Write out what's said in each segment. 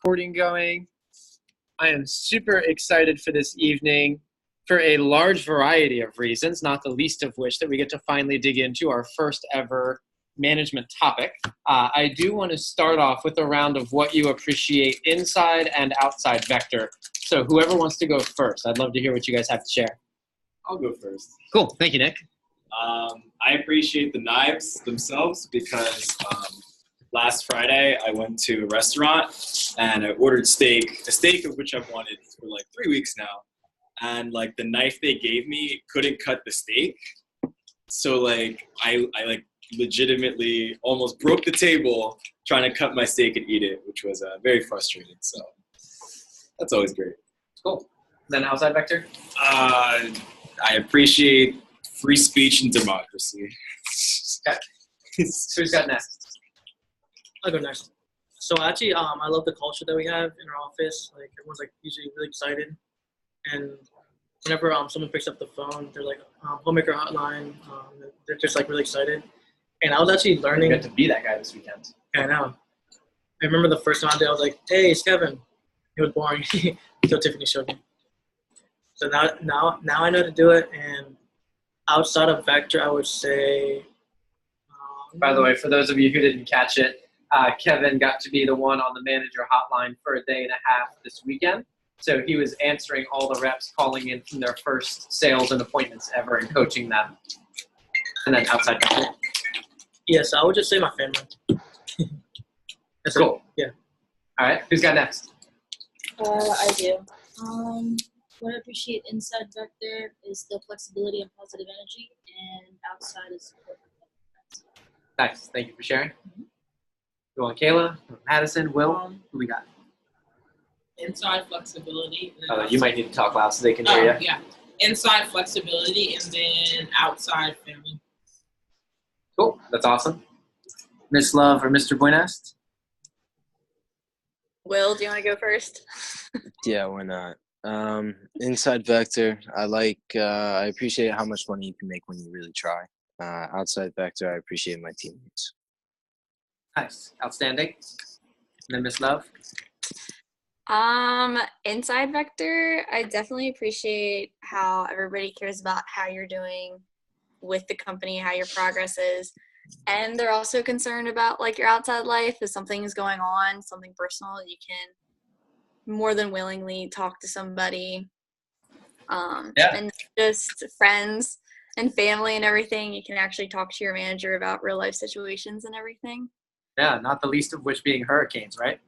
recording going. I am super excited for this evening for a large variety of reasons, not the least of which that we get to finally dig into our first ever management topic. I do want to start off with a round of what you appreciate inside and outside Vector. So whoever wants to go first, I'd love to hear what you guys have to share. I'll go first. Cool. Thank you, Nick. I appreciate the knives themselves because last Friday I went to a restaurant and I ordered a steak of which I've wanted for like 3 weeks now. And like the knife they gave me couldn't cut the steak. So like I like legitimately almost broke the table trying to cut my steak and eat it, which was very frustrating. So that's always great. Cool. Then outside Vector? I appreciate free speech and democracy. Okay. Who's got next? I'll go next. So actually, I love the culture that we have in our office. Like everyone's like usually really excited, and whenever someone picks up the phone, they're like homemaker hotline. They're just like really excited. And I was actually learning. You get to be that guy this weekend. Yeah, I know. I remember the first time I did, I was like, "Hey, it's Kevin." It was boring until Tiffany showed me. So now I know how to do it. And outside of Vector, I would say. By the way, for those of you who didn't catch it, Kevin got to be the one on the manager hotline for a day and a half this weekend. So he was answering all the reps calling in from their first sales and appointments ever and coaching them. And then outside Vector. Yes, I would just say my family. That's cool. Yeah. All right. Who's got next? I do. What I appreciate inside Vector is the flexibility and positive energy, and outside is support. Nice. Thank you for sharing. Go on, Kayla, Madison, Will. Who we got? Inside flexibility. You might need to talk loud so they can hear you. Yeah. Inside flexibility and then outside family. Cool. That's awesome. Miss Love or Mr. Buenast? Will, do you want to go first? Yeah, why not? Inside Vector, I appreciate how much money you can make when you really try. Outside Vector, I appreciate my teammates. Nice. Outstanding. And then Miss Love? Inside Vector, I definitely appreciate how everybody cares about how you're doing with the company, how your progress is. And they're also concerned about like your outside life. If something is going on, something personal, you can more than willingly talk to somebody. And just friends and family and everything. You can actually talk to your manager about real life situations and everything. Yeah, not the least of which being hurricanes, right?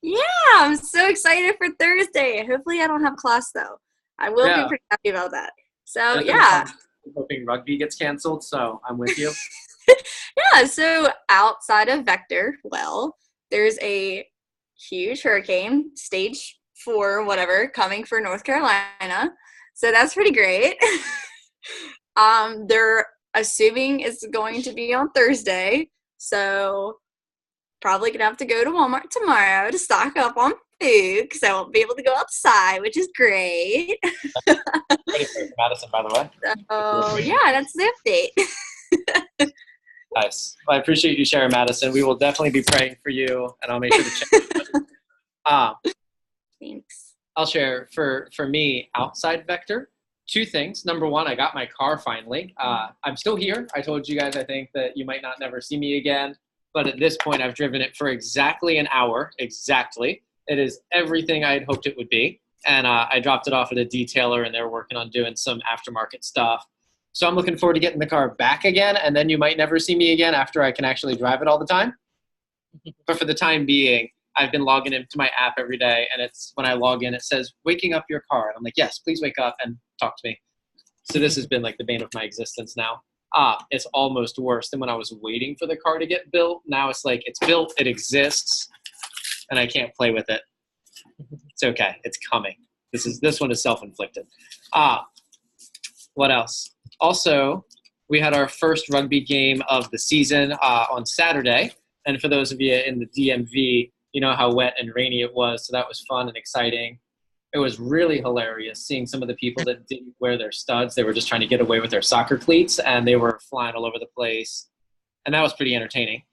Yeah, I'm so excited for Thursday. Hopefully I don't have class though. I will be pretty happy about that. So yeah. I'm hoping rugby gets canceled, so I'm with you. Yeah, so outside of Vector, well, there's a huge hurricane, stage 4, whatever, coming for North Carolina. So that's pretty great. They're assuming it's going to be on Thursday. So probably going to have to go to Walmart tomorrow to stock up on food because I won't be able to go outside, which is great. Ready for Madison, by the way. Oh, yeah, that's the update. Nice. Well, I appreciate you sharing, Madison. We will definitely be praying for you, and I'll make sure to check. Thanks. I'll share for me outside Vector. 2 things. Number 1, I got my car finally. I'm still here. I told you guys, I think, that you might not never see me again. But at this point, I've driven it for exactly an hour. Exactly. It is everything I had hoped it would be. And I dropped it off at a detailer, and they're working on doing some aftermarket stuff. So I'm looking forward to getting the car back again, and then you might never see me again after I can actually drive it all the time. But for the time being, I've been logging into my app every day, and it's when I log in, it says, waking up your car. And I'm like, yes, please wake up and talk to me. So this has been like the bane of my existence now. It's almost worse than when I was waiting for the car to get built. Now it's like, it's built, it exists, and I can't play with it. It's okay. It's coming. This one is self-inflicted. What else? Also, we had our first rugby game of the season on Saturday. And for those of you in the DMV, you know how wet and rainy it was. So that was fun and exciting. It was really hilarious seeing some of the people that didn't wear their studs. They were just trying to get away with their soccer cleats, and they were flying all over the place. And that was pretty entertaining.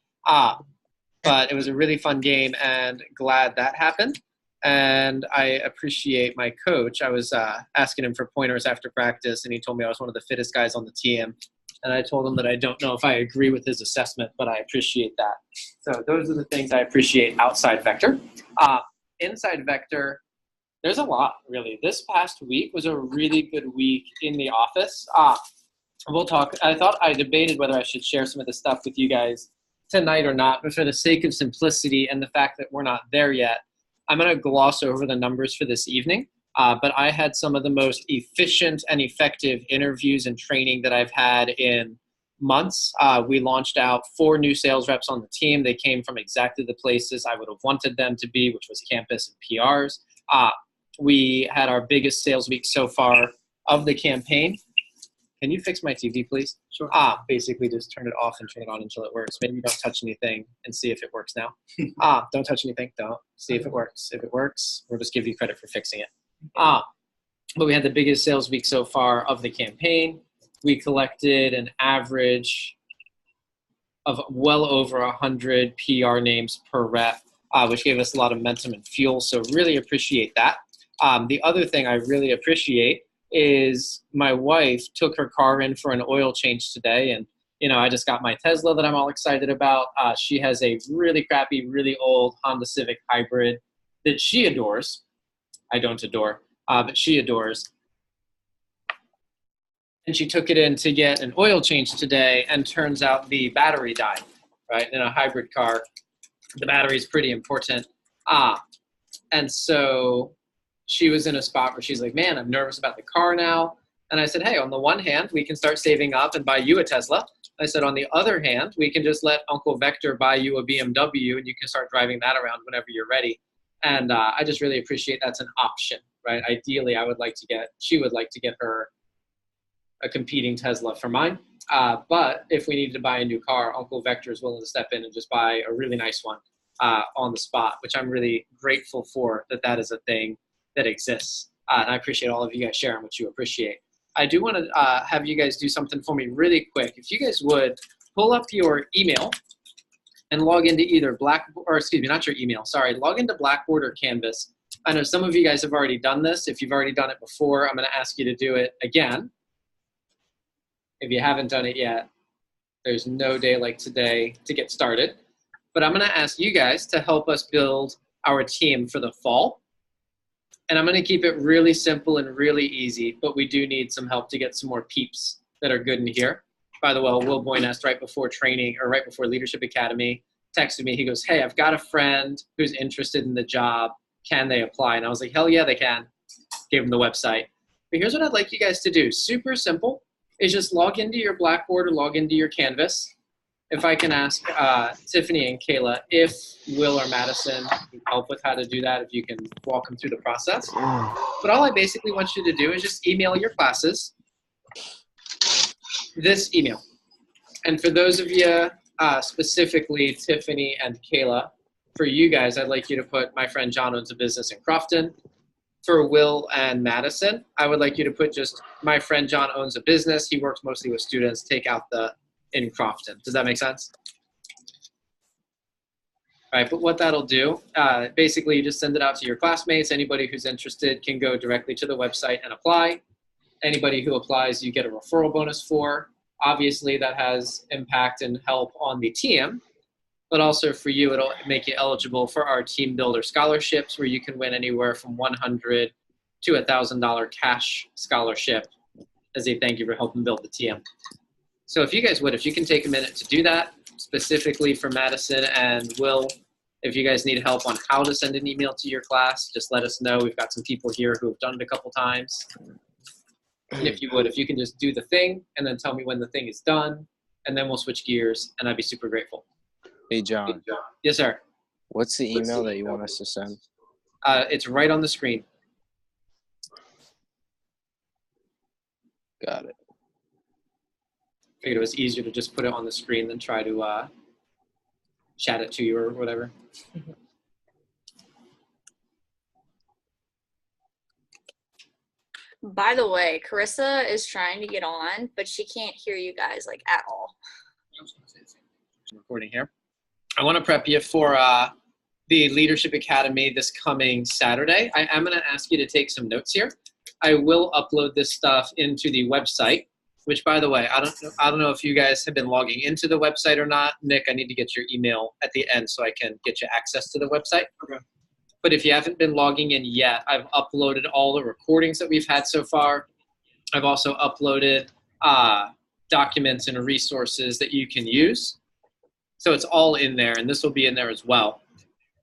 But it was a really fun game, and glad that happened. And I appreciate my coach. I was asking him for pointers after practice, and he told me I was one of the fittest guys on the team. And I told him that I don't know if I agree with his assessment, but I appreciate that. So those are the things I appreciate outside Vector. Inside Vector, there's a lot, really. This past week was a really good week in the office. We'll talk. I thought I debated whether I should share some of this stuff with you guys tonight or not, but for the sake of simplicity and the fact that we're not there yet, I'm going to gloss over the numbers for this evening. But I had some of the most efficient and effective interviews and training that I've had in months. We launched out 4 new sales reps on the team. They came from exactly the places I would have wanted them to be, which was campus and PRs. We had our biggest sales week so far of the campaign. Can you fix my TV, please? Sure. Basically just turn it off and turn it on until it works. Maybe don't touch anything and see if it works now. Don't touch anything. Don't. See if it works. If it works, we'll just give you credit for fixing it. But we had the biggest sales week so far of the campaign. We collected an average of well over 100 PR names per rep, which gave us a lot of momentum and fuel. So really appreciate that. The other thing I really appreciate is my wife took her car in for an oil change today. And, you know, I just got my Tesla that I'm all excited about. She has a really crappy, really old Honda Civic hybrid that she adores. I don't adore, but she adores. And she took it in to get an oil change today, and turns out the battery died, right? In a hybrid car, the battery is pretty important. And so she was in a spot where she's like, man, I'm nervous about the car now. And I said, hey, on the one hand, we can start saving up and buy you a Tesla. I said, on the other hand, we can just let Uncle Vector buy you a BMW, and you can start driving that around whenever you're ready. And I just really appreciate that's an option, right? Ideally, she would like to get her a competing Tesla for mine. But if we needed to buy a new car, Uncle Vector is willing to step in and just buy a really nice one on the spot, which I'm really grateful for that is a thing that exists. And I appreciate all of you guys sharing what you appreciate. I do want to have you guys do something for me really quick. If you guys would pull up your email and log into either log into Blackboard or Canvas. I know some of you guys have already done this. If you've already done it before, I'm going to ask you to do it again. If you haven't done it yet, there's no day like today to get started. But I'm going to ask you guys to help us build our team for the fall. And I'm going to keep it really simple and really easy, but we do need some help to get some more peeps that are good in here. By the way, Will Boynest, right before Leadership Academy, texted me. He goes, hey, I've got a friend who's interested in the job. Can they apply? And I was like, hell yeah, they can. Gave him the website. But here's what I'd like you guys to do. Super simple. Is just log into your Blackboard or log into your Canvas. If I can ask Tiffany and Kayla if Will or Madison can help with how to do that, if you can walk them through the process. But all I basically want you to do is just email your classes this email. And for those of you, specifically Tiffany and Kayla, for you guys, I'd like you to put my friend John owns a business in Crofton. For Will and Madison, I would like you to put just my friend John owns a business. He works mostly with students. Take out the in Crofton. Does that make sense? All right, but what that'll do, basically you just send it out to your classmates. Anybody who's interested can go directly to the website and apply. Anybody who applies, you get a referral bonus for. Obviously, that has impact and help on the team, but also for you, it'll make you eligible for our Team Builder scholarships, where you can win anywhere from $100 to $1,000 cash scholarship as a thank you for helping build the team. So if you guys would, if you can take a minute to do that, specifically for Madison and Will, if you guys need help on how to send an email to your class, just let us know. We've got some people here who have done it a couple times. And if you would, if you can just do the thing and then tell me when the thing is done, and then we'll switch gears, and I'd be super grateful. Hey, John. Yes, sir. What's the email that you want us to send? It's right on the screen. Got it. Figured it was easier to just put it on the screen than try to chat it to you or whatever. By the way, Carissa is trying to get on, but she can't hear you guys like at all. I'm recording here. I want to prep you for the Leadership Academy this coming Saturday. I am going to ask you to take some notes here. I will upload this stuff into the website, which, by the way, I don't know if you guys have been logging into the website or not. Nick, I need to get your email at the end so I can get you access to the website. Okay. But if you haven't been logging in yet, I've uploaded all the recordings that we've had so far. I've also uploaded documents and resources that you can use. So it's all in there, and this will be in there as well.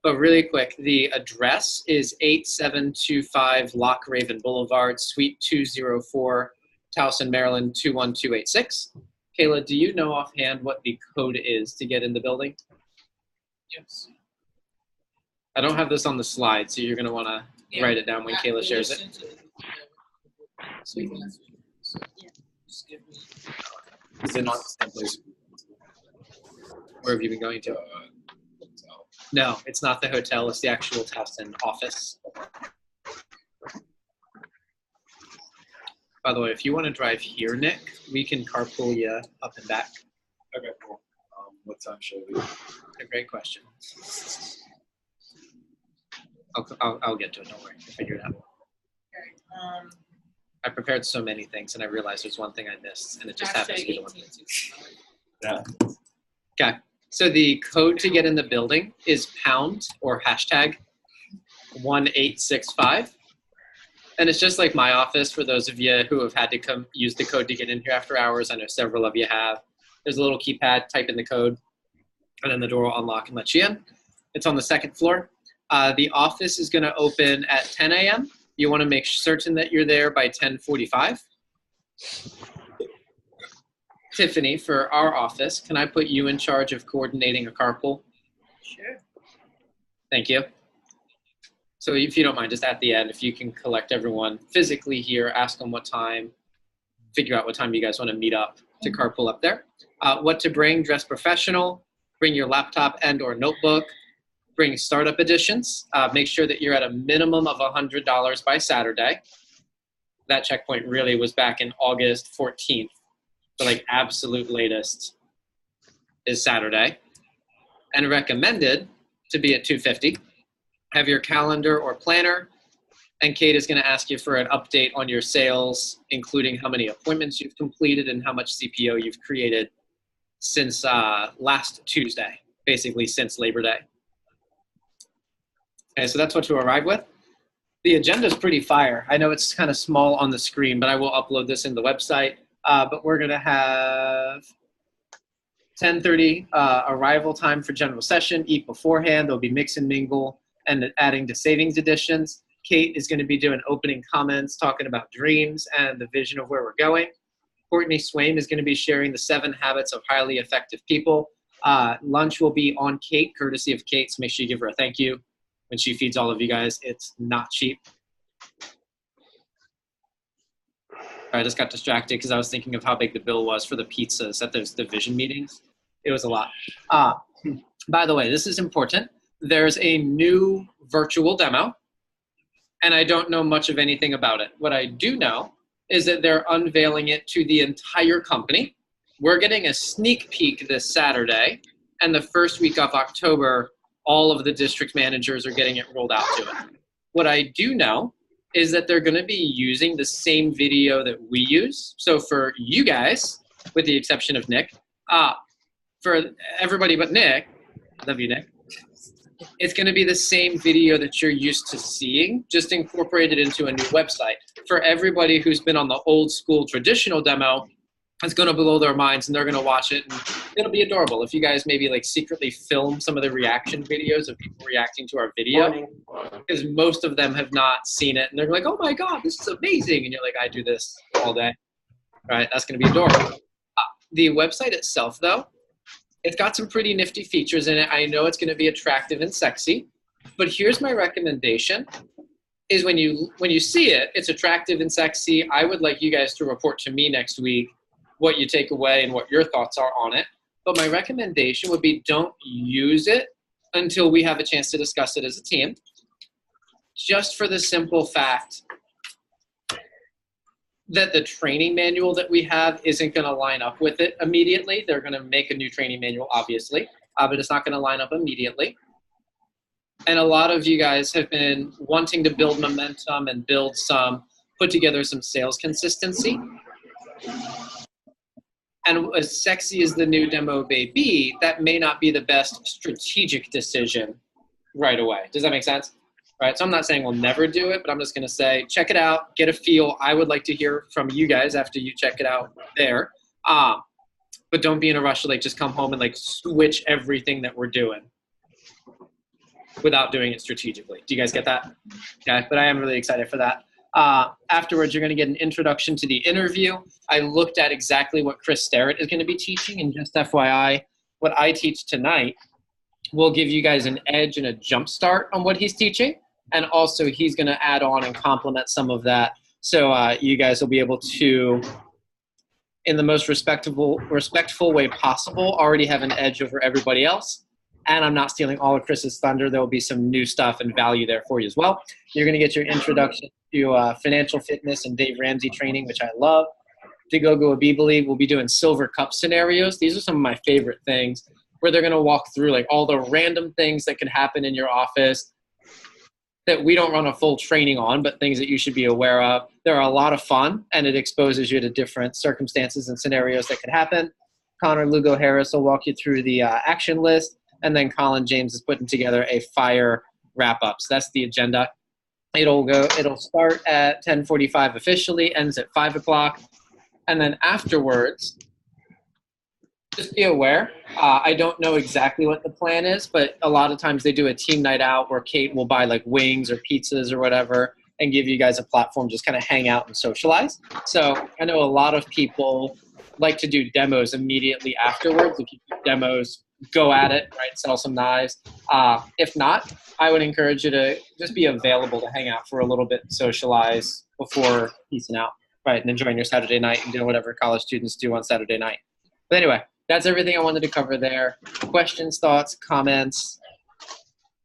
But really quick, the address is 8725 Loch Raven Boulevard, Suite 204, Towson, Maryland 21286. Kayla, do you know offhand what the code is to get in the building? Yes. I don't have this on the slide, so you're going to want to write it down when Kayla shares it. Just give me. Is it not the same place? Where have you been going to? Hotel. No, it's not the hotel. It's the actual Towson office. By the way, if you want to drive here, Nick, we can carpool you up and back. Okay, cool. What time should we? A great question. I'll get to it. Don't worry. I'll figure it out. Okay. I prepared so many things, and I realized there's one thing I missed, and it just happens to be the one. Yeah. Okay. So the code to get in the building is pound or hashtag 1865. And it's just like my office for those of you who have had to come use the code to get in here after hours. I know several of you have. There's a little keypad, type in the code, and then the door will unlock and let you in. It's on the second floor. The office is going to open at 10 a.m. You want to make certain that you're there by 10:45. Tiffany, for our office, can I put you in charge of coordinating a carpool? Sure. Thank you. So if you don't mind, just at the end, if you can collect everyone physically here, ask them what time, figure out what time you guys want to meet up to carpool up there. What to bring, dress professional, bring your laptop and or notebook, bring startup editions. Make sure that you're at a minimum of $100 by Saturday. That checkpoint really was back in August 14th. The like absolute latest is Saturday. And recommended to be at 250. Have your calendar or planner. And Kate is going to ask you for an update on your sales, including how many appointments you've completed and how much CPO you've created since last Tuesday, basically since Labor Day. Okay, so that's what to arrive with. The agenda is pretty fire. I know it's kind of small on the screen, but I will upload this in the website. But we're going to have 10:30 arrival time for general session, eat beforehand. There'll be mix and mingle and adding to savings editions. Kate is going to be doing opening comments, talking about dreams and the vision of where we're going. Courtney Swaim is going to be sharing the 7 habits of highly effective people. Lunch will be on Kate, courtesy of Kate, so make sure you give her a thank you when she feeds all of you guys. It's not cheap. I just got distracted because I was thinking of how big the bill was for the pizzas at those division meetings. It was a lot. By the way, this is important. There's a new virtual demo, and I don't know much of anything about it. What I do know is that they're unveiling it to the entire company. We're getting a sneak peek this Saturday, and the first week of October, all of the district managers are getting it rolled out to it. What I do know is that they're going to be using the same video that we use. So for you guys, with the exception of Nick, for everybody but Nick, love you, Nick, it's going to be the same video that you're used to seeing, just incorporated into a new website. For everybody who's been on the old school traditional demo, it's going to blow their minds, and they're going to watch it, and it'll be adorable. If you guys maybe like secretly film some of the reaction videos of people reacting to our video, because most of them have not seen it, and they're like, oh my God, this is amazing. And you're like, I do this all day. All right, that's going to be adorable. The website itself, though, it's got some pretty nifty features in it. I know it's going to be attractive and sexy, but here's my recommendation is when you see it, it's attractive and sexy. I would like you guys to report to me next week what you take away and what your thoughts are on it. But my recommendation would be don't use it until we have a chance to discuss it as a team, just for the simple fact that the training manual that we have isn't going to line up with it immediately. They're going to make a new training manual, obviously. but it's not going to line up immediately. And a lot of you guys have been wanting to build momentum and put together some sales consistency. And as sexy as the new demo may be, that may not be the best strategic decision right away. Does that make sense? Right. So I'm not saying we'll never do it, but I'm just going to say, check it out, get a feel. I would like to hear from you guys after you check it out there. But don't be in a rush to like just come home and like switch everything that we're doing without doing it strategically. Do you guys get that? Okay. But I am really excited for that. Afterwards, you're going to get an introduction to the interview. I looked at exactly what Chris Sterrett is going to be teaching, and just FYI, what I teach tonight will give you guys an edge and a jump start on what he's teaching. And also he's going to add on and complement some of that. So you guys will be able to, in the most respectful way possible, already have an edge over everybody else. And I'm not stealing all of Chris's thunder. There will be some new stuff and value there for you as well. You're going to get your introduction to financial fitness and Dave Ramsey training, which I love. To go Abibili, we'll be doing silver cup scenarios. These are some of my favorite things, where they're going to walk through like all the random things that could happen in your office that we don't run a full training on, but things that you should be aware of. They're a lot of fun, and it exposes you to different circumstances and scenarios that could happen. Connor Lugo Harris will walk you through the action list, and then Colin James is putting together a fire wrap-up. So that's the agenda. It'll start at 10:45 officially, ends at 5 o'clock, and then afterwards, just be aware. I don't know exactly what the plan is, but a lot of times they do a team night out where Kate will buy like wings or pizzas or whatever and give you guys a platform, just kind of hang out and socialize. So I know a lot of people like to do demos immediately afterwards. If you do demos, go at it, right? Sell some knives. If not, I would encourage you to just be available to hang out for a little bit and socialize before peacing out, right? And enjoying your Saturday night and doing whatever college students do on Saturday night. But anyway, that's everything I wanted to cover there. Questions, thoughts, comments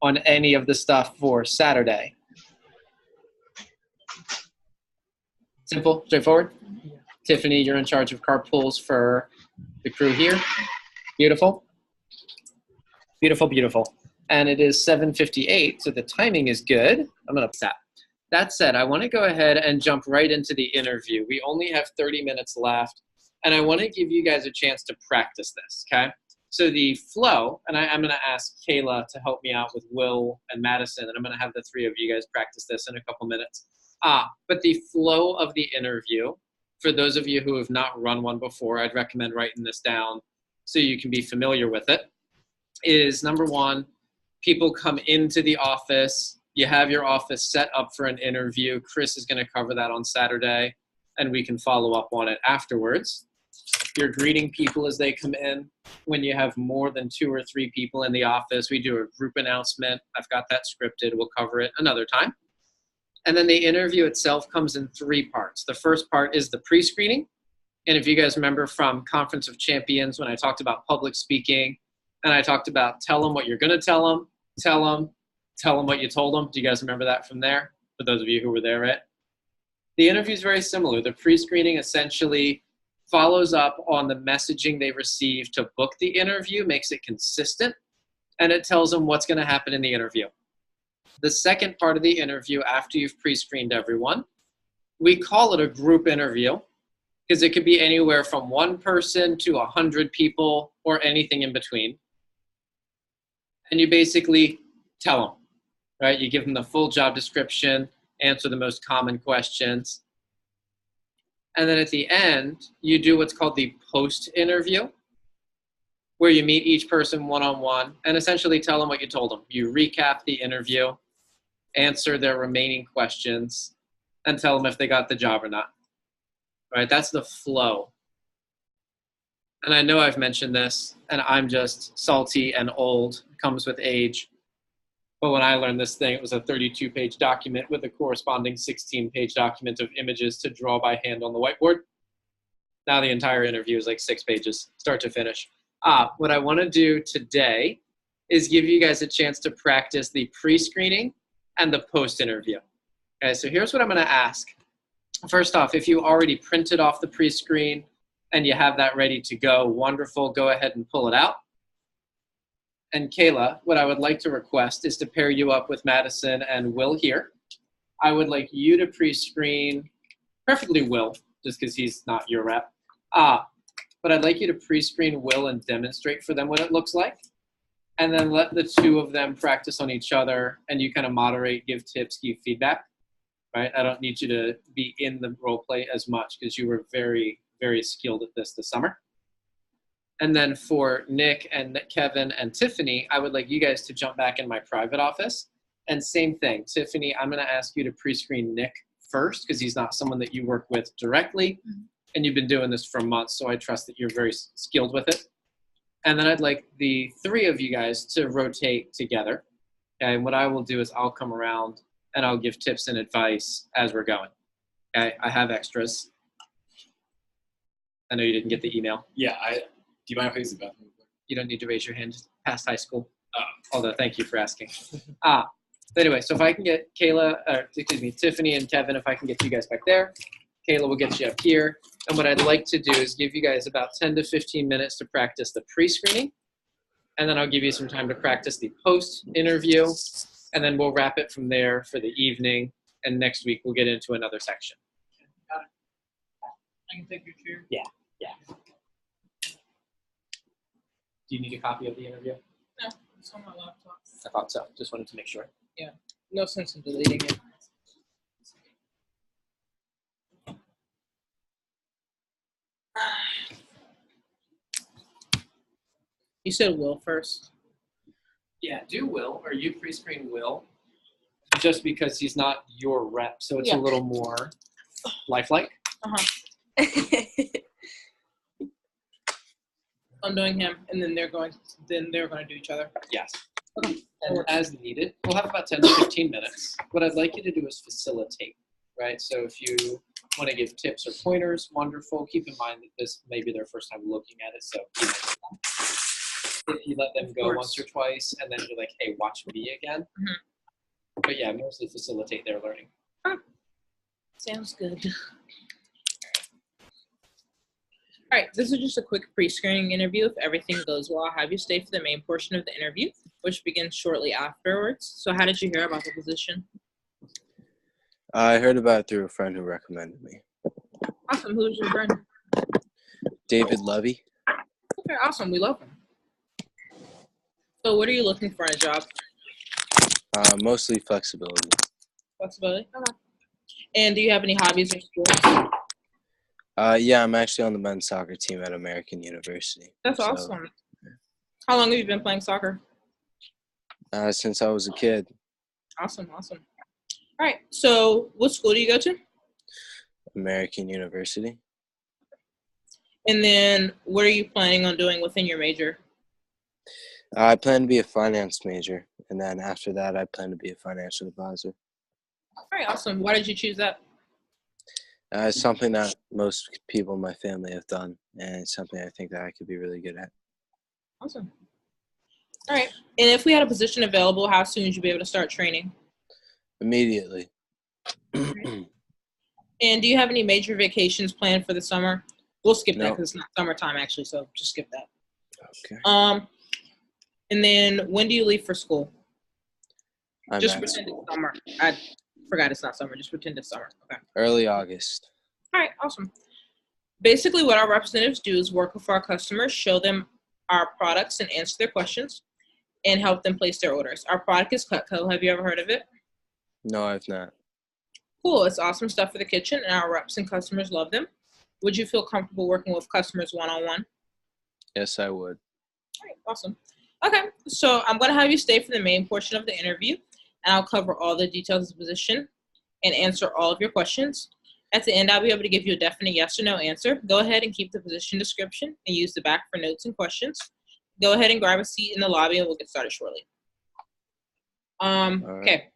on any of the stuff for Saturday? Simple, straightforward? Yeah. Tiffany, you're in charge of carpools for the crew here. Beautiful. Beautiful, beautiful. And it is 7:58, so the timing is good. I'm going to stop. That said, I want to go ahead and jump right into the interview. We only have 30 minutes left. And I want to give you guys a chance to practice this, okay? So the flow, and I'm going to ask Kayla to help me out with Will and Madison, and I'm going to have the three of you guys practice this in a couple minutes. But the flow of the interview, for those of you who have not run one before, I'd recommend writing this down so you can be familiar with it, is number one, people come into the office. You have your office set up for an interview. Chris is going to cover that on Saturday, and we can follow up on it afterwards. You're greeting people as they come in. When you have more than 2 or 3 people in the office, we do a group announcement. I've got that scripted. We'll cover it another time. And then the interview itself comes in 3 parts. The first part is the pre-screening. And if you guys remember from Conference of Champions, when I talked about public speaking, and I talked about tell them what you're going to tell them what you told them. Do you guys remember that from there? For those of you who were there, right? The interview is very similar. The pre-screening essentially follows up on the messaging they received to book the interview, makes it consistent, and it tells them what's going to happen in the interview. The second part of the interview, after you've pre-screened everyone, we call it a group interview because it could be anywhere from 1 person to 100 people or anything in between. And you basically tell them, right? You give them the full job description, answer the most common questions. And then at the end, you do what's called the post-interview, where you meet each person one-on-one and essentially tell them what you told them. You recap the interview, answer their remaining questions, and tell them if they got the job or not. Right? That's the flow. And I know I've mentioned this, and I'm just salty and old. It comes with age. But when I learned this thing, it was a 32-page document with a corresponding 16-page document of images to draw by hand on the whiteboard. Now the entire interview is like 6 pages, start to finish. What I want to do today is give you guys a chance to practice the pre-screening and the post-interview. Okay, so here's what I'm going to ask. First off, if you already printed off the pre-screen and you have that ready to go, wonderful, go ahead and pull it out. and Kayla, what I would like to request is to pair you up with Madison and Will here. I would like you to pre-screen, preferably Will, just because he's not your rep. But I'd like you to pre-screen Will and demonstrate for them what it looks like. And then let the two of them practice on each other, and you kind of moderate, give tips, give feedback, right? I don't need you to be in the role play as much because you were very, very skilled at this summer. And then for Nick and Kevin and Tiffany, I would like you guys to jump back in my private office. And same thing, Tiffany, I'm going to ask you to pre-screen Nick first because he's not someone that you work with directly. And you've been doing this for months, so I trust that you're very skilled with it. And then I'd like the three of you guys to rotate together. Okay, and what I will do is I'll come around and I'll give tips and advice as we're going. Okay, I have extras. I know you didn't get the email. Yeah, do you mind if I use the bathroom? You don't need to raise your hand, just past high school. Although, thank you for asking. Anyway, so if I can get Tiffany and Kevin, if I can get you guys back there. Kayla will get you up here. And what I'd like to do is give you guys about 10 to 15 minutes to practice the pre-screening. And then I'll give you some time to practice the post-interview. And then we'll wrap it from there for the evening. And next week, we'll get into another section. Got it. I can take your chair. Yeah. Do you need a copy of the interview? No, it's on my laptop. I thought so. Just wanted to make sure. No sense in deleting it. You said Will first. Yeah, do Will, or you pre-screen Will, just because he's not your rep, so it's a little more lifelike. I'm doing him, and then they're going to do each other. Yes. And as needed, we'll have about 10 to 15 minutes. What I'd like you to do is facilitate, right? So if you want to give tips or pointers, wonderful. Keep in mind that this may be their first time looking at it, so if you let them go once or twice, and then you're like, hey, watch me again. But yeah, mostly facilitate their learning. Sounds good. All right, this is just a quick pre-screening interview. If everything goes well, I'll have you stay for the main portion of the interview, which begins shortly afterwards. So how did you hear about the position? I heard about it through a friend who recommended me. Awesome. Who's your friend? David Levy. Okay, awesome. We love him. So what are you looking for in a job? Mostly flexibility. Flexibility? Okay. And do you have any hobbies or sports? Yeah, I'm actually on the men's soccer team at American University. That's awesome. How long have you been playing soccer? Since I was a kid. Awesome. All right. So what school do you go to? American University. And then what are you planning on doing within your major? I plan to be a finance major, and then after that, I plan to be a financial advisor. All right, awesome. Why did you choose that? It's something that most people in my family have done, and it's something I think that I could be really good at. Awesome. All right. And if we had a position available, how soon would you be able to start training? Immediately. And do you have any major vacations planned for the summer? We'll skip that No. because it's not summertime, actually, so just skip that. Okay. And then when do you leave for school? I'm Just at pretend school. it's summer. I forgot it's not summer. Just pretend it's summer. Okay. Early August. All right, awesome. Basically, what our representatives do is work with our customers, show them our products and answer their questions, and help them place their orders. Our product is Cutco. Have you ever heard of it? No, I've not. Cool. It's awesome stuff for the kitchen, and our reps and customers love them. Would you feel comfortable working with customers one-on-one? Yes, I would. All right, awesome. Okay, so I'm going to have you stay for the main portion of the interview, and I'll cover all the details of the position and answer all of your questions. At the end, I'll be able to give you a definite yes or no answer. Go ahead and keep the position description and use the back for notes and questions. Go ahead and grab a seat in the lobby, and we'll get started shortly. right. Okay.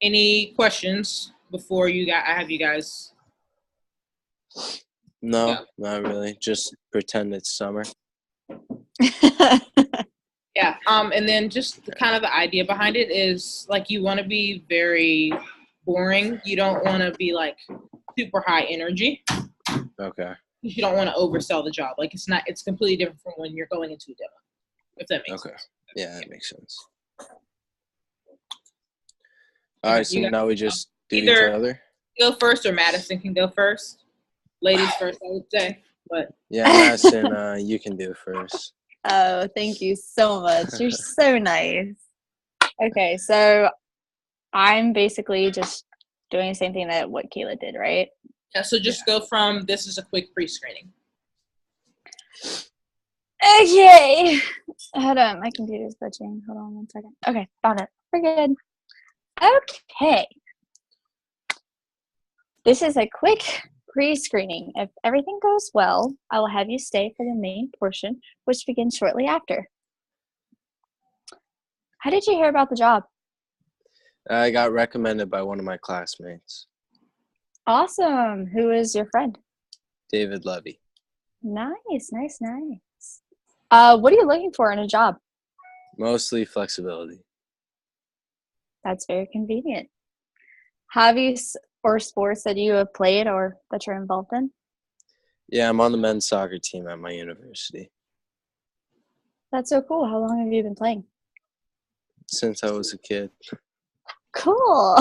Any questions before I have you guys? No, Yeah. not really. Just pretend it's summer. Yeah. And then just kind of the idea behind it is like you want to be very boring. You don't want to be like super high energy. Okay. You don't want to oversell the job. Like it's completely different from when you're going into a demo. If that makes Okay. sense. Yeah, that makes sense. All right, so You got now we just do each either other. go first or Madison can go first. Ladies first, I would say. But Yeah, Madison, you can do first. Oh, thank you so much. You're so nice. Okay, so I'm basically just doing the same thing that what Kayla did, right? yeah, so just go from this is a quick pre-screening. Okay. Hold on, my computer's glitching. Hold on 1 second. Okay, found it. We're good. Okay. This is a quick pre-screening. If everything goes well, I will have you stay for the main portion, which begins shortly after. How did you hear about the job? I got recommended by one of my classmates, Awesome. Who is your friend? David Levy. Nice. What are you looking for in a job? Mostly flexibility. That's very convenient. Hobbies or sports that you have played or that you're involved in? Yeah, I'm on the men's soccer team at my university That's so cool. How long have you been playing? since I was a kid. Cool.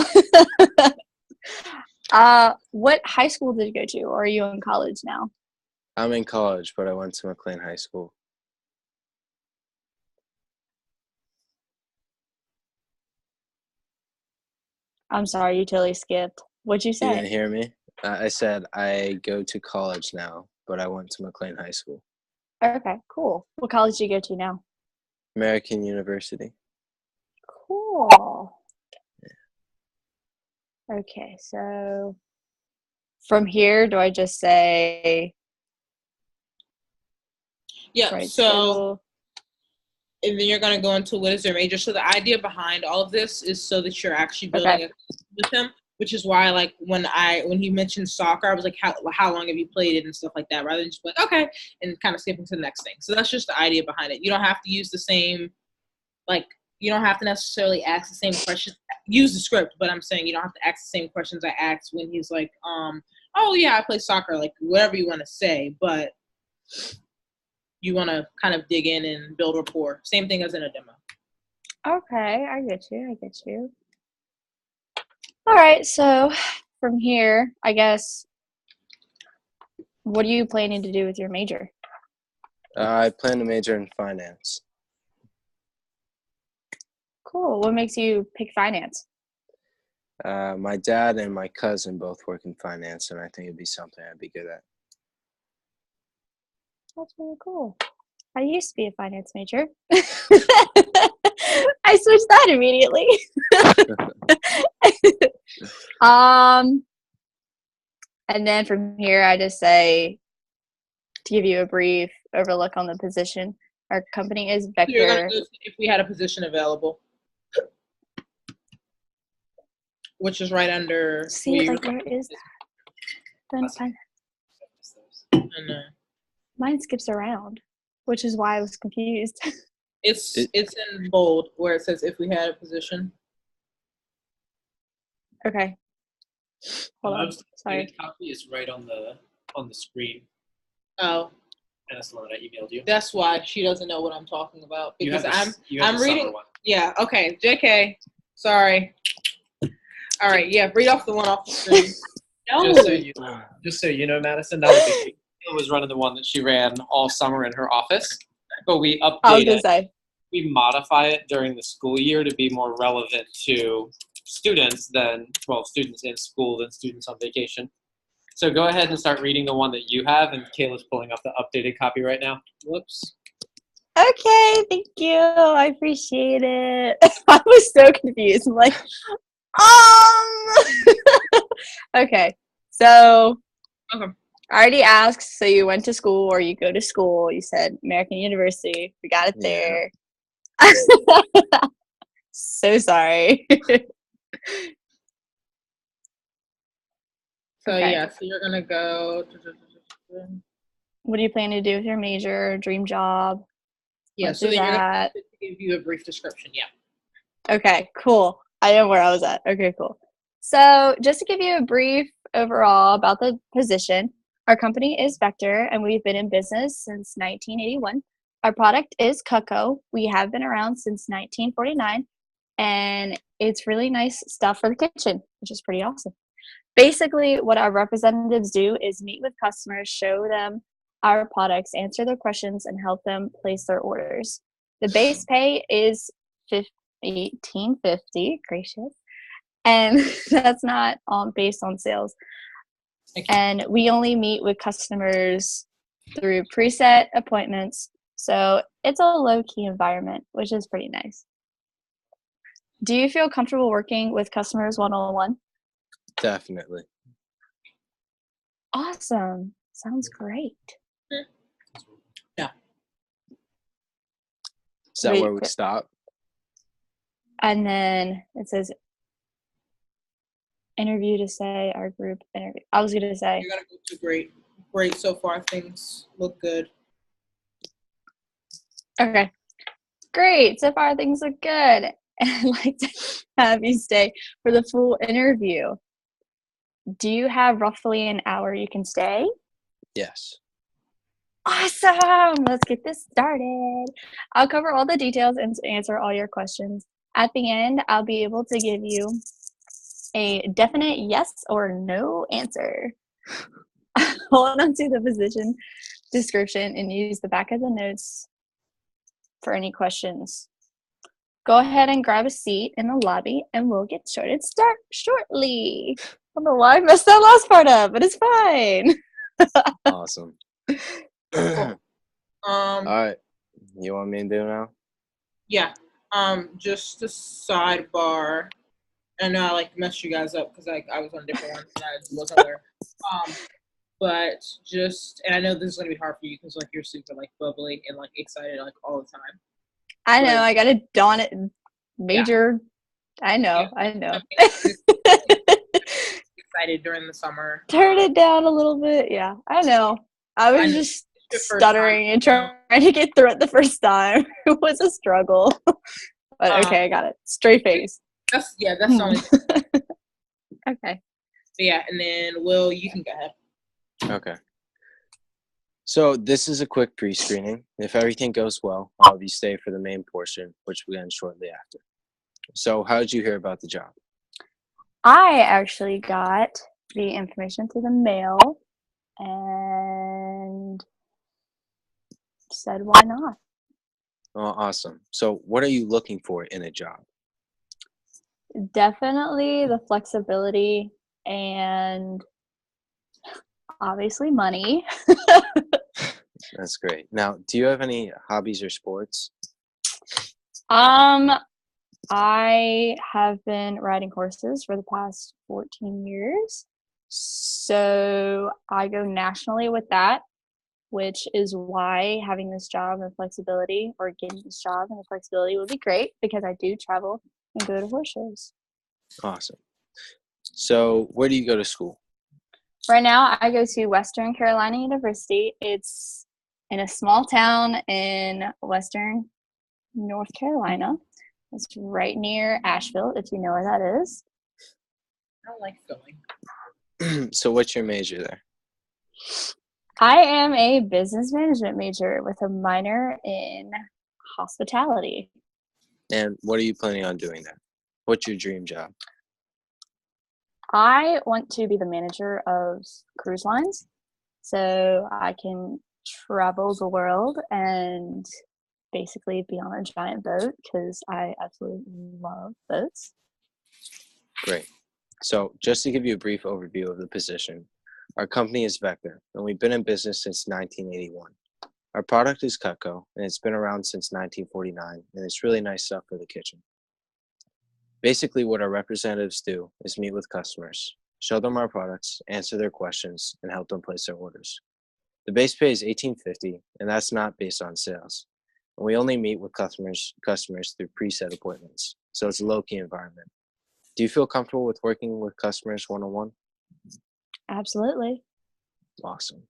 What high school did you go to, or are you in college now? I'm in college, but I went to McLean High School. I'm sorry, you totally skipped. What'd you You didn't say? hear me? I said I go to college now, but I went to McLean High School. Okay, cool. What college do you go to now? American University. Cool. Okay, so from here, do I just say Yeah, right so schedule? and then you're going to go into what is your major. So the idea behind all of this is so that you're actually building Okay. a with him, which is why like when he mentioned soccer, I was like, how long have you played it and stuff like that, rather than just like okay and kind of skipping to the next thing. So that's just the idea behind it. You don't have to use the same like you don't have to necessarily ask the same questions. Use the script, but I'm saying you don't have to ask the same questions I asked when he's like, oh yeah, I play soccer, like whatever you want to say, but you want to kind of dig in and build rapport. Same thing as in a demo. Okay, I get you. All right, so from here, I guess, what are you planning to do with your major? I plan to major in finance. Cool. What makes you pick finance? My dad and my cousin both work in finance, and I think it'd be something I'd be good at. That's really cool. I used to be a finance major. I switched that immediately. And then from here, I just say to give you a brief overlook on the position. Our company is You're gonna Vector. go to if we had a position available, which is right under. See, like where is that? Then And, mine skips around, which is why I was confused. it's in bold where it says if we had a position. Okay. Hold on. Most Sorry. updated copy is right on the screen, Oh, and that's the one that I emailed you. that's why she doesn't know what I'm talking about You have because the- you have I'm the summer reading. one. Yeah. Okay. JK. Sorry. All right. Yeah. Read off the one off the screen. No. Just so you know, Madison, that was Kayla was running the one that she ran all summer in her office, but we I was update gonna it. say. We modify it during the school year to be more relevant to students students in school than students on vacation. So go ahead and start reading the one that you have, and Kayla's pulling up the updated copy right now. Whoops. Okay, thank you. I appreciate it. I was so confused. I'm like, okay. So Okay. I already asked, so you went to school or you go to school. You said American University. We got it Yeah. there. So sorry. So Okay. yeah. So you're gonna go. What do you plan to do with your major, dream job? Yeah. Let's So do then you're that. gonna give you a brief description. Yeah. Okay, cool. I know where I was at. Okay, cool. So, just to give you a brief overall about the position, our company is Vector, and we've been in business since 1981. our product is Cutco. We have been around since 1949, and it's really nice stuff for the kitchen, which is pretty awesome. Basically, what our representatives do is meet with customers, show them our products, answer their questions, and help them place their orders. The base pay is $18.50, gracious, and that's not based on sales. And we only meet with customers through preset appointments, so it's a low-key environment, which is pretty nice. Do you feel comfortable working with customers one-on-one? Definitely. Awesome. Sounds great. Yeah. Is that Wait, where we stop? And then it says interview to say our group interview. I was going to say. You're gonna go to great. Great so far. Things look good. Okay. Great. So far things look good. I'd like to have you stay for the full interview. Do you have roughly an hour you can stay? Yes. Awesome. Let's get this started. I'll cover all the details and answer all your questions. At the end, I'll be able to give you a definite yes or no answer. Hold on to the position description and use the back of the notes for any questions. Go ahead and grab a seat in the lobby and we'll get started shortly. I don't know why I messed that last part up, but it's fine. Awesome. Cool. All right. You want me to do now? Yeah. Just a sidebar. I know I like messed you guys up because I was on a different one and I wasn't there. But just, and I know this is gonna be hard for you because like you're super like bubbly and like excited like all the time. I know, But, I got to don it major. Yeah. I know. Excited during the summer. Turn it down a little bit. Yeah, I know. I was just stuttering and trying to get through it the first time. It was a struggle. But okay, I got it. Straight face. That's the only thing. Okay. But yeah, and then Will, you can go ahead. Okay. So this is a quick pre-screening. If everything goes well, I'll have you stay for the main portion, which will begin shortly after. So how did you hear about the job? I actually got the information through the mail and said, why not? Oh, awesome. So what are you looking for in a job? Definitely the flexibility and obviously money. That's great. Now, do you have any hobbies or sports? I have been riding horses for the past 14 years. So I go nationally with that, which is why having this job and flexibility, or getting this job and the flexibility, would be great because I do travel and go to horse shows. Awesome. So where do you go to school? Right now, I go to Western Carolina University. It's in a small town in Western North Carolina. It's right near Asheville, if you know where that is. I don't like filming. So what's your major there? I am a business management major with a minor in hospitality. And what are you planning on doing there? What's your dream job? I want to be the manager of cruise lines so I can travel the world and basically be on a giant boat because I absolutely love boats. Great. So just to give you a brief overview of the position, our company is Vector, and we've been in business since 1981. Our product is Cutco, and it's been around since 1949, and it's really nice stuff for the kitchen. Basically, what our representatives do is meet with customers, show them our products, answer their questions, and help them place their orders. The base pay is $18.50, and that's not based on sales. And we only meet with customers through preset appointments, so it's a low-key environment. Do you feel comfortable with working with customers one-on-one? Absolutely. Awesome.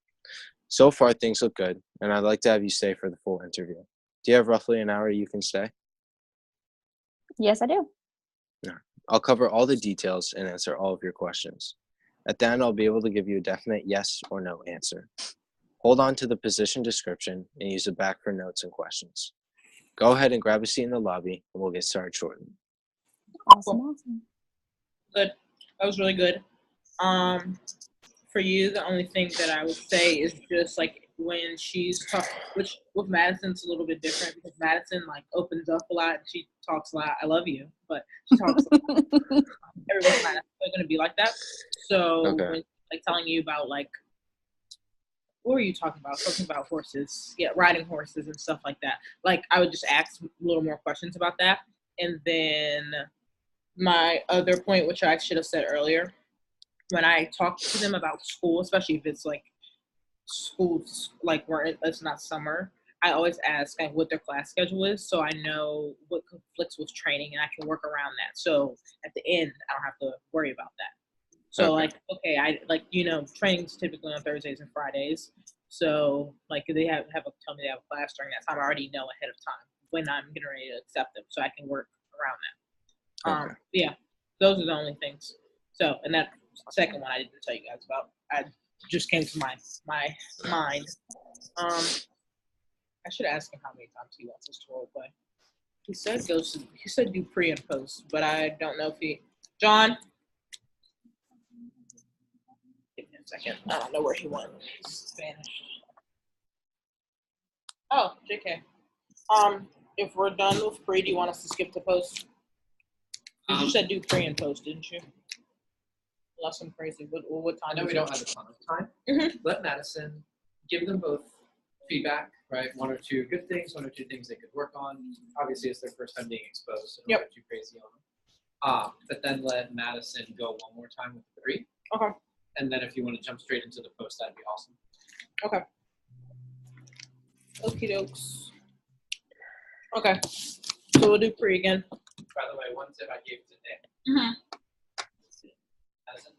So far, things look good, and I'd like to have you stay for the full interview. Do you have roughly an hour you can stay? Yes, I do. I'll cover all the details and answer all of your questions. At the end, I'll be able to give you a definite yes or no answer. Hold on to the position description and use the back for notes and questions. Go ahead and grab a seat in the lobby, and we'll get started shortly. Awesome. Good. That was really good. For you, the only thing that I would say is just like when she's talking, which with Madison's a little bit different because Madison like opens up a lot and she talks a lot. I love you, but she talks a lot. Everyone's not going to be like that. So Okay. when like telling you about like, what were you talking about? Talking about horses, yeah, riding horses and stuff like that. Like I would just ask a little more questions about that. And then my other point, which I should have said earlier, when I talk to them about school, especially if it's like schools, like where it's not summer, I always ask like, what their class schedule is so I know what conflicts with training and I can work around that. So at the end, I don't have to worry about that. So Okay. like, okay, I like, training's typically on Thursdays and Fridays. So like they tell me they have a class during that time. I already know ahead of time when I'm getting ready to accept them so I can work around that. Okay. Yeah, those are the only things. So, and that second one I didn't tell you guys about. I just came to my mind. I should ask him how many times he wants us to role play. He said do pre and post, but I don't know if he. John, give me a second. I don't know where he went. Spanish. Oh, JK. If we're done with pre, do you want us to skip to post? You said do pre and post, didn't you? Unless I'm crazy. What I time? know is we it? don't have a ton of time. Mhm. Let Madison give them both feedback, right? One or two good things, one or two things they could work on. Obviously, it's their first time being exposed, so don't Yep. go too crazy on them. But then let Madison go one more time with 3. Okay. And then if you want to jump straight into the post, that'd be awesome. Okay. Okie dokes. Okay. So we'll do pre again. By the way, one tip I gave to Nick. Mm-hmm. Madison.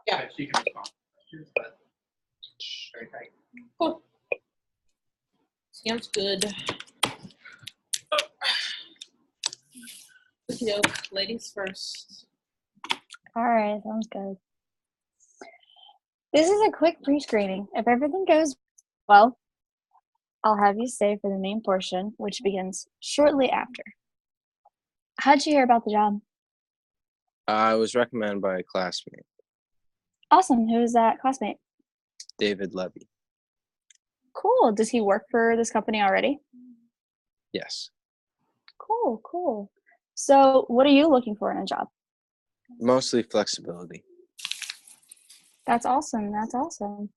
Yeah. She can respond. But very tight. Cool. Sounds good. Okie doke. Ladies first. All right, sounds good. This is a quick pre-screening. If everything goes well, I'll have you stay for the main portion, which begins shortly after. How'd you hear about the job? I was recommended by a classmate, Awesome. Who is that classmate? David Levy. Cool. Does he work for this company already? Yes. Cool, cool. So what are you looking for in a job? Mostly flexibility. That's awesome. That's awesome.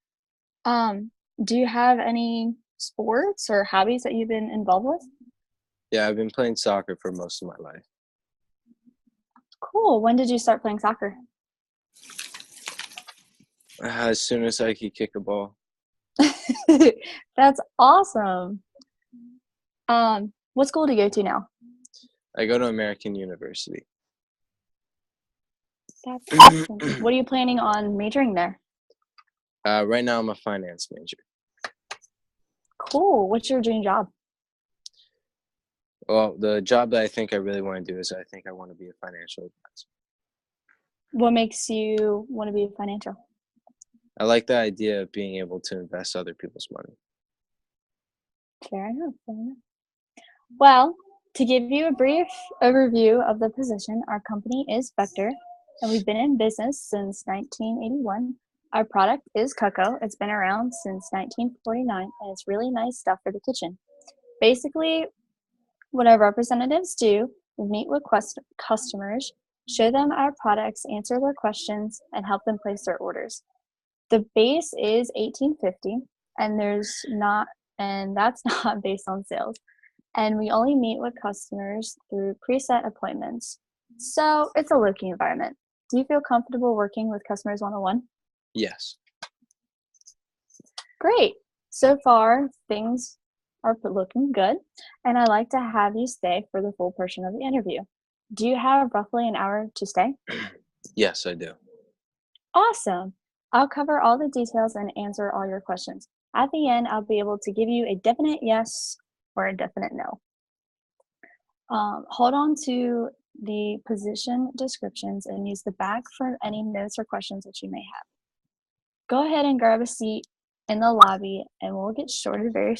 Do you have any sports or hobbies that you've been involved with? Yeah, I've been playing soccer for most of my life. Cool. When did you start playing soccer? As soon as I could kick a ball. That's awesome. What school do you go to now? I go to American University. That's awesome. What are you planning on majoring there? Right now, I'm a finance major. Cool. What's your dream job? Well, the job that I think I really want to do is I think I want to be a financial advisor. What makes you want to be a financial? I like the idea of being able to invest other people's money. Fair enough. Fair enough. Well, to give you a brief overview of the position, our company is Vector, and we've been in business since 1981. Our product is Cutco. It's been around since 1949, and it's really nice stuff for the kitchen. Basically, what our representatives do is meet with customers, show them our products, answer their questions, and help them place their orders. The base is $18.50, and that's not based on sales. And we only meet with customers through preset appointments. So it's a low-key environment. Do you feel comfortable working with customers one-on-one? Yes. Great. So far, things are looking good, and I'd like to have you stay for the full portion of the interview. Do you have roughly an hour to stay? Yes, I do. Awesome. I'll cover all the details and answer all your questions. At the end, I'll be able to give you a definite yes or a definite no. Hold on to the position descriptions and use the back for any notes or questions that you may have. go ahead and grab a seat in the lobby, and we'll get started very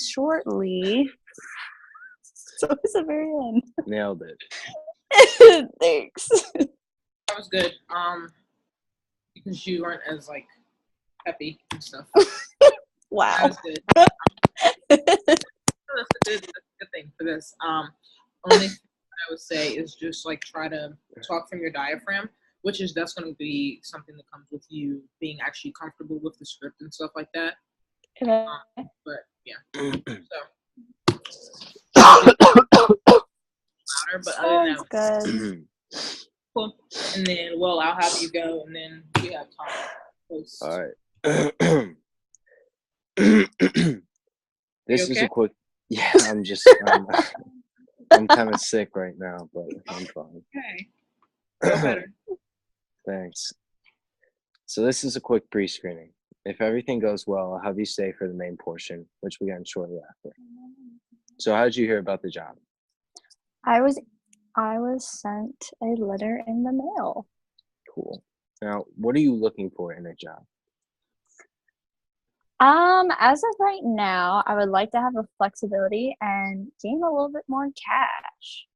shortly. So it's the very end. Nailed it. Thanks. That was good. Because you weren't as like peppy and stuff. Wow. That was good. That's a good thing for this. Only thing I would say is just like try to talk from your diaphragm, that's going to be something that comes with you being actually comfortable with the script and stuff like that. Okay. But yeah, so louder. But other than Sounds that, good. cool. And then, well, I'll have you go, and then we have time. Post. All right. This is okay? a quick. Yeah, I'm kind of sick right now, but I'm fine. Okay. Feel better. Thanks. So this is a quick pre-screening. If everything goes well, I'll have you stay for the main portion, which will begin shortly after. So how did you hear about the job? I was sent a letter in the mail. Cool. Now, what are you looking for in a job? As of right now, I would like to have a flexibility and gain a little bit more cash.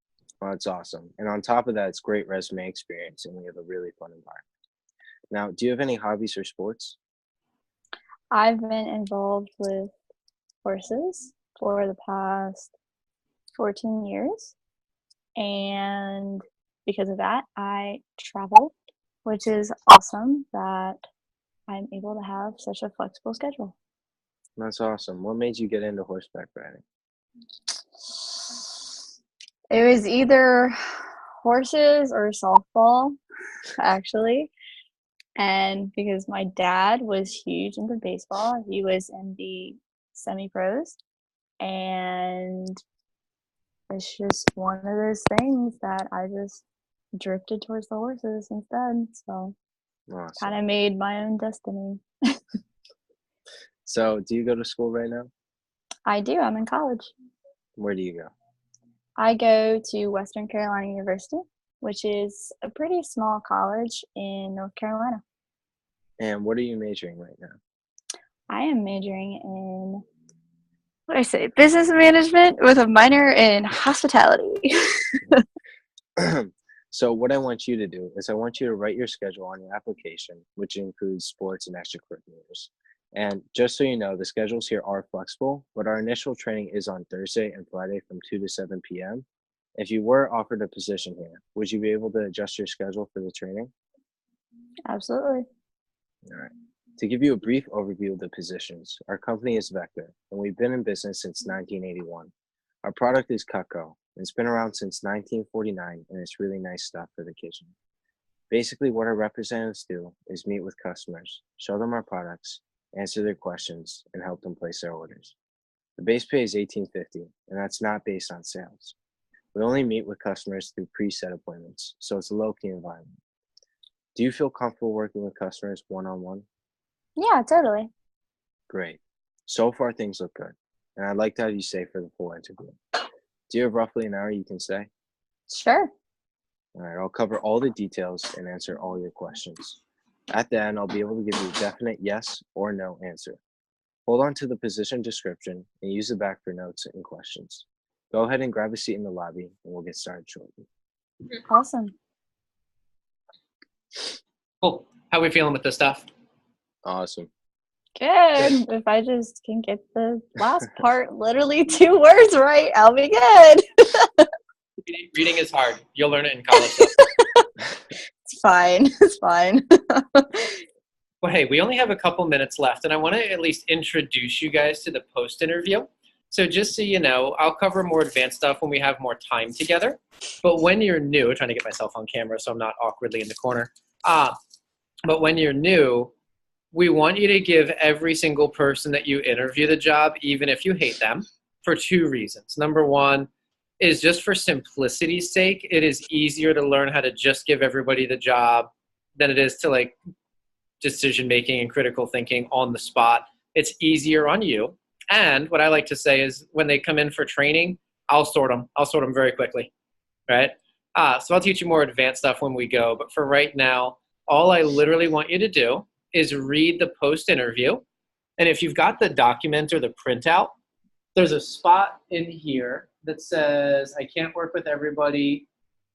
Well, that's awesome. And on top of that, it's great resume experience, and we have a really fun environment. Now, do you have any hobbies or sports? I've been involved with horses for the past 14 years. And because of that, I travel, which is awesome that I'm able to have such a flexible schedule. That's awesome. What made you get into horseback riding? It was either horses or softball, actually. And because my dad was huge into baseball, he was in the semi-pros. And it's just one of those things that I just drifted towards the horses instead. So Awesome. kind of made my own destiny. So do you go to school right now? I do. I'm in college. Where do you go? I go to Western Carolina University, which is a pretty small college in North Carolina. And what are you majoring right now? I am majoring in, what do I say, business management with a minor in hospitality. So what I want you to do is I want you to write your schedule on your application, which includes sports and extracurriculars. And just so you know, the schedules here are flexible, but our initial training is on Thursday and Friday from 2 to 7 p.m. If you were offered a position here, would you be able to adjust your schedule for the training? Absolutely. All right. To give you a brief overview of the positions, our company is Vector, and we've been in business since 1981. Our product is Cutco, and it's been around since 1949, and it's really nice stuff for the kitchen. Basically, what our representatives do is meet with customers, show them our products, answer their questions, and help them place their orders. The base pay is $18.50, and that's not based on sales. We only meet with customers through preset appointments, so it's a low-key environment. Do you feel comfortable working with customers one-on-one? Yeah, totally. Great. So far, things look good, and I'd like to have you stay for the full interview. Do you have roughly an hour you can stay? Sure. All right, I'll cover all the details and answer all your questions. At the end, I'll be able to give you a definite yes or no answer. Hold on to the position description and use the back for notes and questions. Go ahead and grab a seat in the lobby, and we'll get started shortly. Awesome. Cool. How are we feeling with this stuff? Awesome. Good. If I just can get the last part, literally 2 words right, I'll be good. Reading is hard. You'll learn it in college. It's fine. It's fine. Well, hey, we only have a couple minutes left, and I want to at least introduce you guys to the post-interview. So just so you know, I'll cover more advanced stuff when we have more time together. But when you're new, trying to get myself on camera so I'm not awkwardly in the corner. But when you're new, we want you to give every single person that you interview the job, even if you hate them, for 2 reasons. Number one is just for simplicity's sake. It is easier to learn how to just give everybody the job than it is to like decision-making and critical thinking on the spot. It's easier on you. And what I like to say is when they come in for training, I'll sort them. I'll sort them very quickly, right? So I'll teach you more advanced stuff when we go. But for right now, all I literally want you to do is read the post interview. And if you've got the document or the printout, there's a spot in here that says, I can't work with everybody,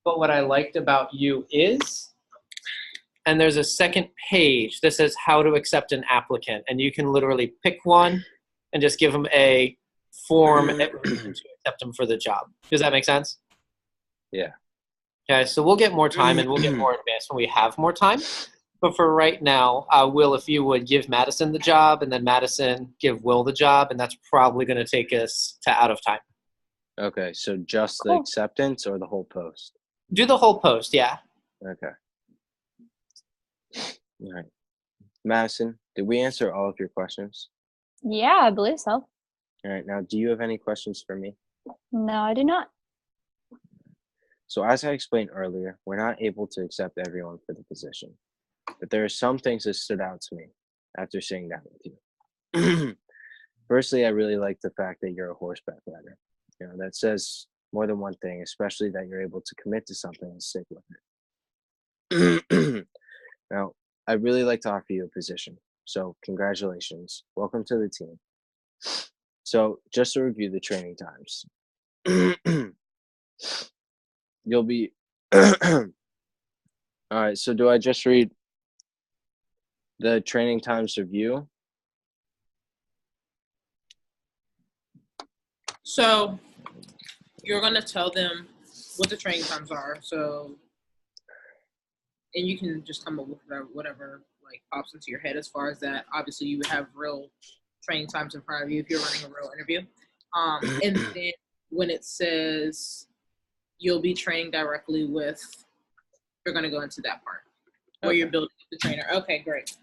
but what I liked about you is, and there's a second page that says how to accept an applicant. And you can literally pick one and just give them a form to accept them for the job. Does that make sense? Yeah. Okay, so we'll get more time and we'll get more advanced when we have more time. But for right now, Will, if you would give Madison the job and then Madison give Will the job, and that's probably going to take us to out of time. Okay, so just the Cool. acceptance or the whole post? Do the whole post, yeah. Okay. All right. Madison, did we answer all of your questions? Yeah, I believe so. All right, now do you have any questions for me? No, I do not. So as I explained earlier, we're not able to accept everyone for the position. But there are some things that stood out to me after sitting down with you. Firstly, I really like the fact that you're a horseback rider. You know, that says more than one thing, especially that you're able to commit to something and stick with it. Now, I'd really like to offer you a position. So congratulations. Welcome to the team. So just to review the training times. You'll be all right, so do I just read the training times review? So you're gonna tell them what the training times are. So, and you can just come up with whatever like pops into your head as far as that. Obviously, you would have real training times in front of you if you're running a real interview. And then when it says you'll be training directly with, you're gonna go into that part where you're building the trainer. Okay, great.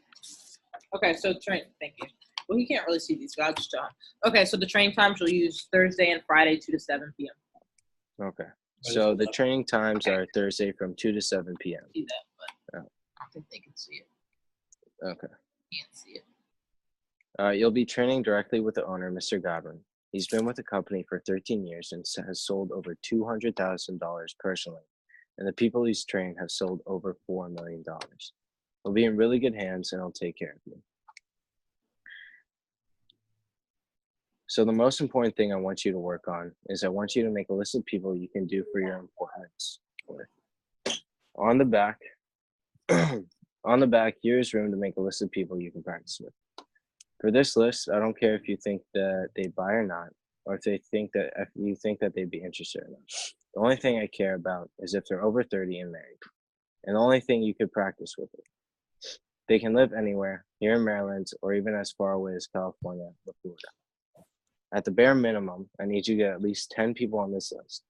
Okay, so thank you. Well, he can't really see these, but I'll just tell him. Okay, so the training times you'll use Thursday and Friday, 2 to 7 p.m. Okay. So the training times are Thursday from 2 to 7 p.m. See that, but Oh. I don't think they can see it. Okay. Can't see it. You'll be training directly with the owner, Mr. Godwin. He's been with the company for 13 years and has sold over $200,000 personally. And the people he's trained have sold over $4 million. He'll be in really good hands and he'll take care of you. So the most important thing I want you to work on is I want you to make a list of people you can do for your appointments. On the back, here's room to make a list of people you can practice with. For this list, I don't care if you think that they buy or not, or if you think that they'd be interested in them. The only thing I care about is if they're over 30 and married. And the only thing you could practice with it. They can live anywhere, here in Maryland, or even as far away as California or Florida. At the bare minimum, I need you to get at least 10 people on this list.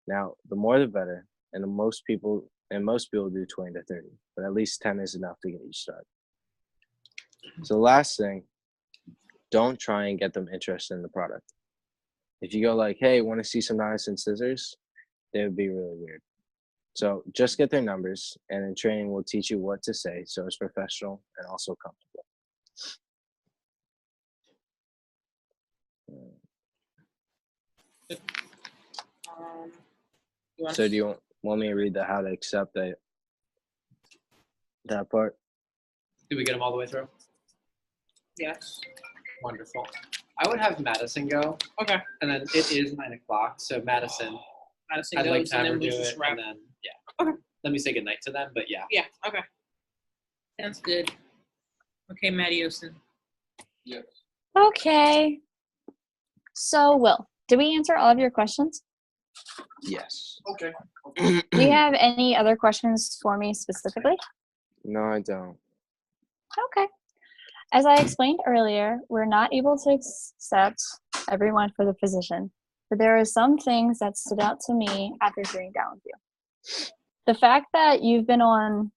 Now, the more the better, and most people do 20 to 30, but at least 10 is enough to get you started. So the last thing, don't try and get them interested in the product. If you go like, hey, want to see some knives and scissors? They would be really weird. So just get their numbers, and in training, we'll teach you what to say so it's professional and also comfortable. So do you want me to read the how to accept that part? Did we get them all the way through? Yes. Wonderful. I would have Madison go. Okay. And then it is 9 o'clock. So Madison, Madison I'd like goes, to have and her then do we just it. wrap. And then, yeah. Okay. Let me say goodnight to them, but yeah. Yeah. Okay. Sounds good. Okay, Maddie Osen. Yes. Okay. So, Will, did we answer all of your questions? Yes. Okay. Do you have any other questions for me specifically? No, I don't. Okay. As I explained earlier, we're not able to accept everyone for the position, but there are some things that stood out to me after sitting down with you. The fact that you've been on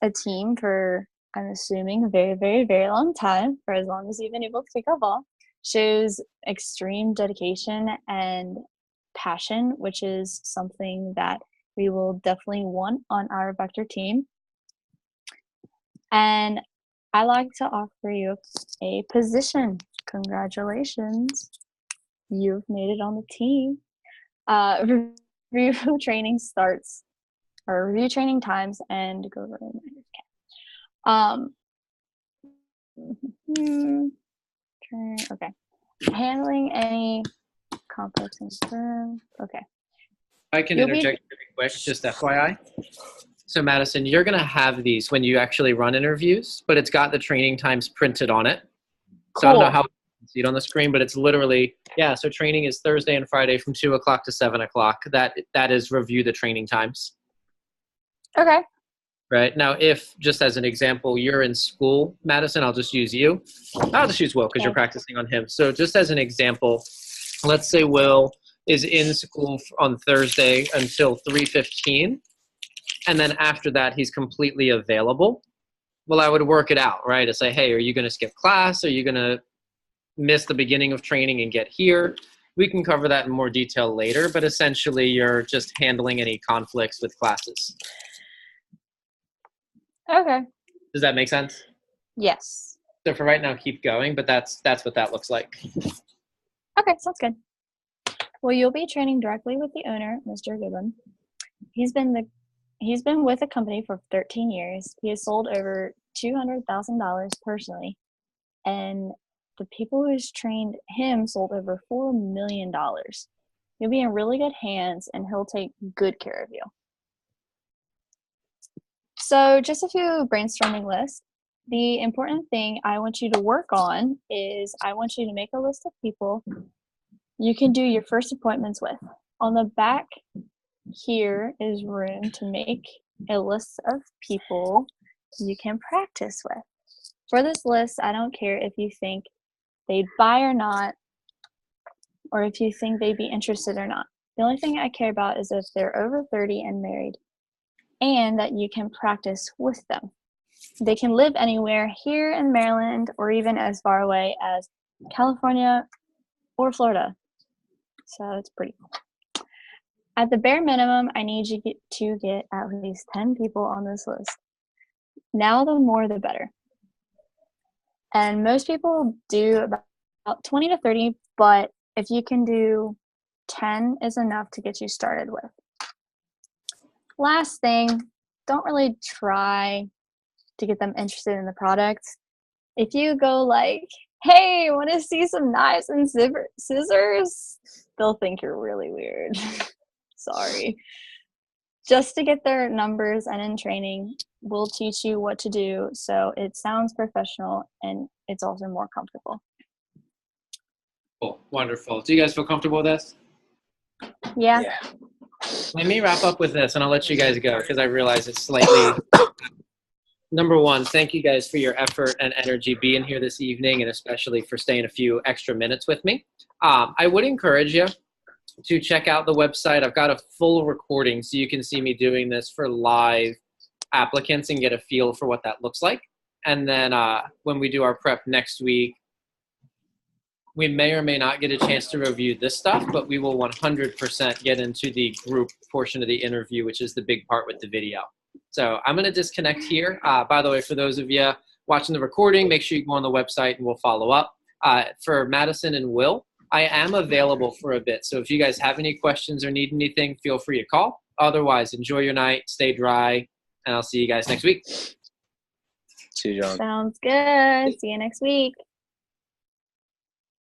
a team for, I'm assuming, a very, very, very long time, for as long as you've been able to kick a ball, shows extreme dedication and passion, which is something that we will definitely want on our Vector team. And I like to offer you a position. Congratulations. You've made it on the team. Review training starts, or review training times and go over. Okay. Handling any complex and okay. I can You'll be- interject really quick, just FYI. So Madison, you're going to have these when you actually run interviews, but it's got the training times printed on it. So I don't know Cool. how you can see it on the screen, but it's literally, yeah, so training is Thursday and Friday from 2 o'clock to 7 o'clock. That is review the training times. Okay. Right. Now, if, just as an example, you're in school, Madison, I'll just use you. I'll just use Will because you're Okay. practicing on him. So just as an example, let's say Will is in school on Thursday until 3:15, and then after that, he's completely available. Well, I would work it out, right? To say, hey, are you going to skip class? Are you going to miss the beginning of training and get here? We can cover that in more detail later, but essentially you're just handling any conflicts with classes. Okay. Does that make sense? Yes. So for right now, keep going, but that's what that looks like. Okay, sounds good. Well, you'll be training directly with the owner, Mr. Goodwin. He's been with the company for 13 years. He has sold over $200,000 personally, and the people who's trained him sold over $4 million. You'll be in really good hands, and he'll take good care of you. So just a few brainstorming lists. The important thing I want you to work on is I want you to make a list of people you can do your first appointments with. On the back here is room to make a list of people you can practice with. For this list, I don't care if you think they'd buy or not, or if you think they'd be interested or not. The only thing I care about is if they're over 30 and married, and that you can practice with them. They can live anywhere here in Maryland or even as far away as California or Florida. So it's pretty cool. At the bare minimum, I need you to get at least 10 people on this list. Now the more the better. And most people do about 20 to 30, but if you can do 10 is enough to get you started with. Last thing, don't really try to get them interested in the product. If you go like, hey, want to see some knives and scissors? They'll think you're really weird. Sorry. Just to get their numbers and in training, we'll teach you what to do so it sounds professional and it's also more comfortable. Cool. Wonderful. Do you guys feel comfortable with this? Yeah. Let me wrap up with this, and I'll let you guys go because I realize it's slightly... Number one, thank you guys for your effort and energy being here this evening, and especially for staying a few extra minutes with me. I would encourage you to check out the website. I've got a full recording so you can see me doing this for live applicants and get a feel for what that looks like. And then when we do our prep next week, we may or may not get a chance to review this stuff, but we will 100% get into the group portion of the interview, which is the big part with the video. So I'm going to disconnect here. By the way, for those of you watching the recording, make sure you go on the website and we'll follow up. For Madison and Will, I am available for a bit. So if you guys have any questions or need anything, feel free to call. Otherwise, enjoy your night, stay dry, and I'll see you guys next week. See you, John. Sounds good. See you next week.